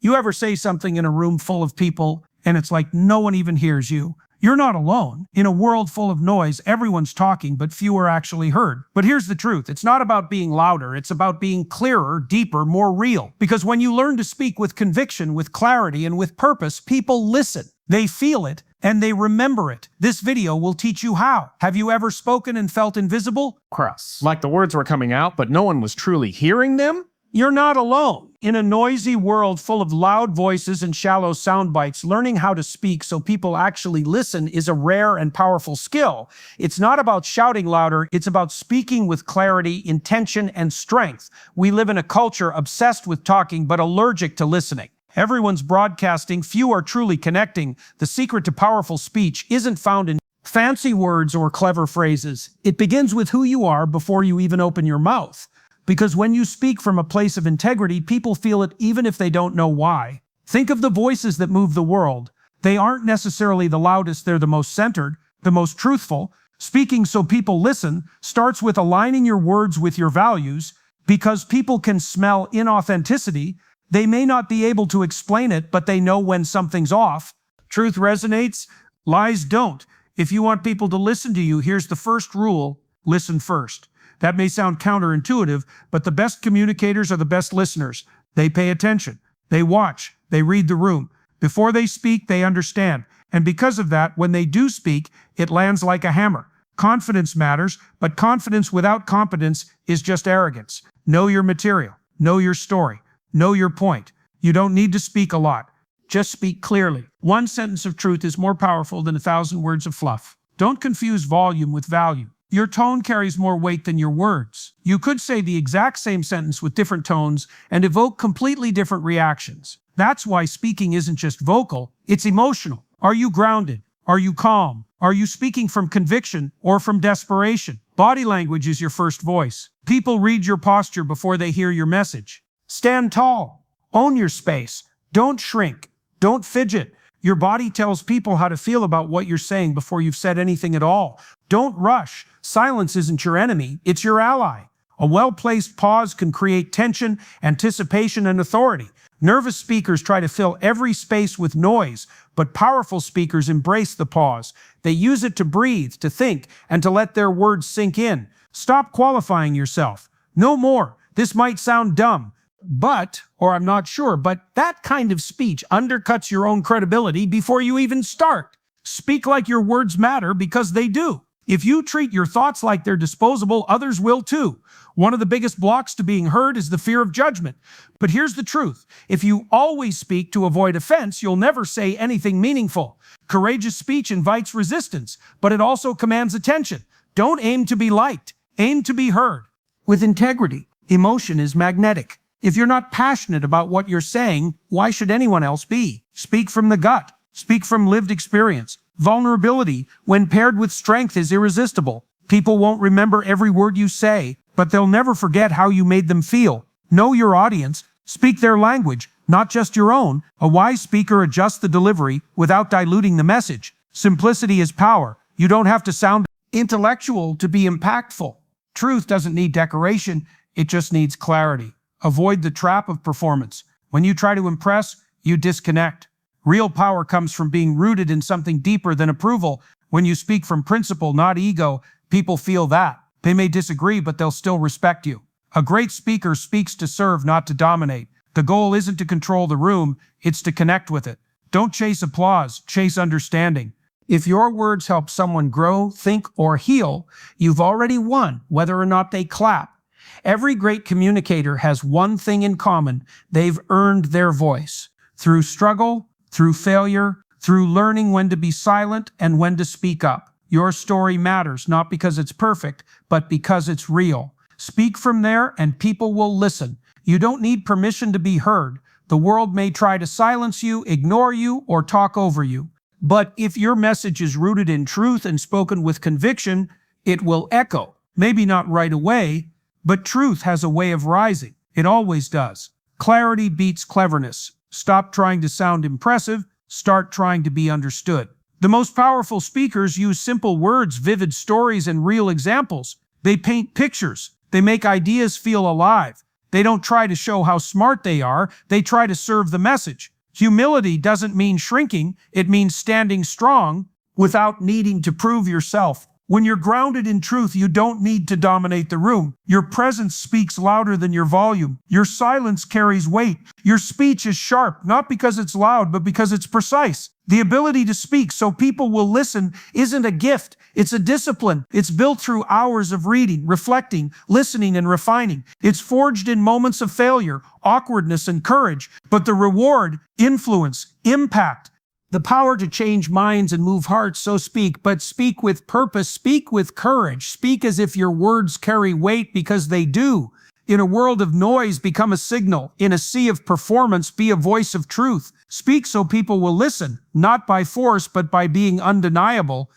You ever say something in a room full of people and it's like no one even hears you? You're not alone. In a world full of noise, everyone's talking, but few are actually heard. But here's the truth. It's not about being louder. It's about being clearer, deeper, more real. Because when you learn to speak with conviction, with clarity, and with purpose, people listen. They feel it, and they remember it. This video will teach you how. Have you ever spoken and felt invisible? Cross. Like the words were coming out, but no one was truly hearing them? You're not alone. In a noisy world full of loud voices and shallow sound bites, learning how to speak so people actually listen is a rare and powerful skill. It's not about shouting louder, it's about speaking with clarity, intention, and strength. We live in a culture obsessed with talking but allergic to listening. Everyone's broadcasting, few are truly connecting. The secret to powerful speech isn't found in fancy words or clever phrases. It begins with who you are before you even open your mouth. Because when you speak from a place of integrity, people feel it even if they don't know why. Think of the voices that move the world. They aren't necessarily the loudest, they're the most centered, the most truthful. Speaking so people listen starts with aligning your words with your values. Because people can smell inauthenticity, they may not be able to explain it, but they know when something's off. Truth resonates, lies don't. If you want people to listen to you, here's the first rule: listen first. That may sound counterintuitive, but the best communicators are the best listeners. They pay attention. They watch. They read the room. Before they speak, they understand. And because of that, when they do speak, it lands like a hammer. Confidence matters, but confidence without competence is just arrogance. Know your material. Know your story. Know your point. You don't need to speak a lot. Just speak clearly. One sentence of truth is more powerful than 1,000 words of fluff. Don't confuse volume with value. Your tone carries more weight than your words. You could say the exact same sentence with different tones and evoke completely different reactions. That's why speaking isn't just vocal, it's emotional. Are you grounded? Are you calm? Are you speaking from conviction or from desperation? Body language is your first voice. People read your posture before they hear your message. Stand tall. Own your space. Don't shrink. Don't fidget. Your body tells people how to feel about what you're saying before you've said anything at all. Don't rush. Silence isn't your enemy, it's your ally. A well-placed pause can create tension, anticipation, and authority. Nervous speakers try to fill every space with noise, but powerful speakers embrace the pause. They use it to breathe, to think, and to let their words sink in. Stop qualifying yourself. No more. This might sound dumb, or I'm not sure, but that kind of speech undercuts your own credibility before you even start. Speak like your words matter, because they do. If you treat your thoughts like they're disposable, others will too. One of the biggest blocks to being heard is the fear of judgment. But here's the truth. If you always speak to avoid offense, you'll never say anything meaningful. Courageous speech invites resistance, but it also commands attention. Don't aim to be liked. Aim to be heard. With integrity, emotion is magnetic. If you're not passionate about what you're saying, why should anyone else be? Speak from the gut. Speak from lived experience. Vulnerability, when paired with strength, is irresistible. People won't remember every word you say, but they'll never forget how you made them feel. Know your audience. Speak their language, not just your own. A wise speaker adjusts the delivery without diluting the message. Simplicity is power. You don't have to sound intellectual to be impactful. Truth doesn't need decoration, it just needs clarity. Avoid the trap of performance. When you try to impress, you disconnect. Real power comes from being rooted in something deeper than approval. When you speak from principle, not ego, people feel that. They may disagree, but they'll still respect you. A great speaker speaks to serve, not to dominate. The goal isn't to control the room, it's to connect with it. Don't chase applause, chase understanding. If your words help someone grow, think, or heal, you've already won, whether or not they clap. Every great communicator has one thing in common: they've earned their voice. Through struggle, through failure, through learning when to be silent and when to speak up. Your story matters, not because it's perfect, but because it's real. Speak from there and people will listen. You don't need permission to be heard. The world may try to silence you, ignore you, or talk over you. But if your message is rooted in truth and spoken with conviction, it will echo. Maybe not right away, but truth has a way of rising. It always does. Clarity beats cleverness. Stop trying to sound impressive, start trying to be understood. The most powerful speakers use simple words, vivid stories, and real examples. They paint pictures. They make ideas feel alive. They don't try to show how smart they are, they try to serve the message. Humility doesn't mean shrinking, it means standing strong without needing to prove yourself. When you're grounded in truth, you don't need to dominate the room. Your presence speaks louder than your volume. Your silence carries weight. Your speech is sharp, not because it's loud, but because it's precise. The ability to speak so people will listen isn't a gift, it's a discipline. It's built through hours of reading, reflecting, listening, and refining. It's forged in moments of failure, awkwardness, and courage. But the reward, influence, impact, the power to change minds and move hearts, so speak, but speak with purpose, speak with courage, speak as if your words carry weight because they do. In a world of noise, become a signal. In a sea of performance, be a voice of truth. Speak so people will listen, not by force, but by being undeniable.